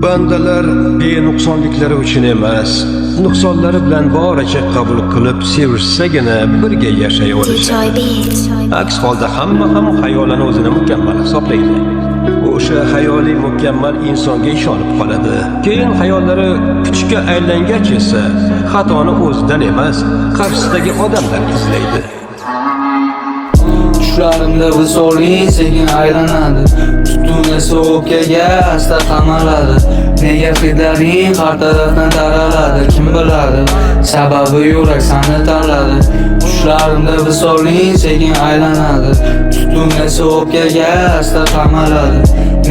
Bandalar benuqsonliklari uchun emas, nuqsonlari bilan boricha qabul qilib sevishsagina birga yashay olishadi. Aks holda hamma ham xayolini o'zini mukammal hisoblaydi. O'sha xayoliy mukammal insonga ishonib qoladi. Keyin xayollari kuchga aylangach esa xatoni o'zidan emas, qarshisidagi odamdan izlaydi. Tushlarimda visolli sekin aylanadi, tutun esa o'pkaga asta qamaladi. Nega hidlaring har tarafdan taraladi, kim biladi, sababi yurak sani tanladi. Tushlarimda visolli sekin aylanadi, tutun esa o'pkaga asta qamaladi.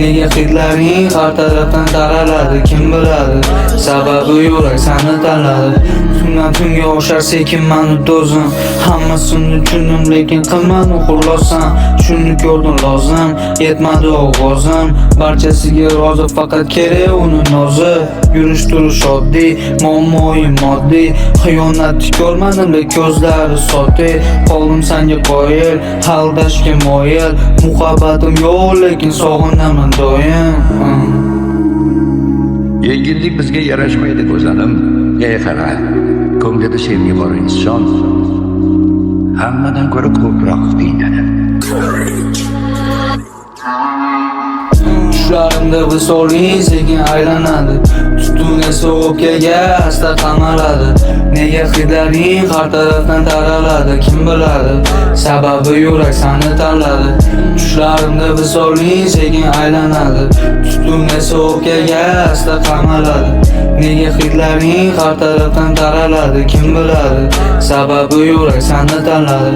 Nega hidlaring har tarafdan taraladi, kim biladi, sababi yurak sani tanladi. Tundan tunga o'xshar sekin mani do'zim, hammasini tushundim lekin qilmadim xulosan. Shuni ko'rdim lozim, yetmadi ovozim, barchasiga rozi, faqat kerak uni nozi. Yurish turish oddiy, muammoim moddiy, xiyonatni ko'rmadim deb ko'zlari soddiy. Qoldim senga qoyil, aldashga moyil, muhabbatim yo'q lekin sog'inaman doim. Yengillik bizga yarashmaydi go'zalim. Ey qara, ko'nglida sevgi bor inson hammadan ko'ra ko'proq qiynaladi. Tushlarimda visolli sekin aylanadi, tutun esa o'pkaga asta qamaladi. Nega hidlaring har tarafdan taraladi, kim biladi, sababi yurak sani tanladi. Tushlarimda visolli sekin aylanadi, tutun esa o'pkaga asta qamaladi. Nega hidlaring har tarafdan taraladi, kim biladi, sababi yurak sani tanladi.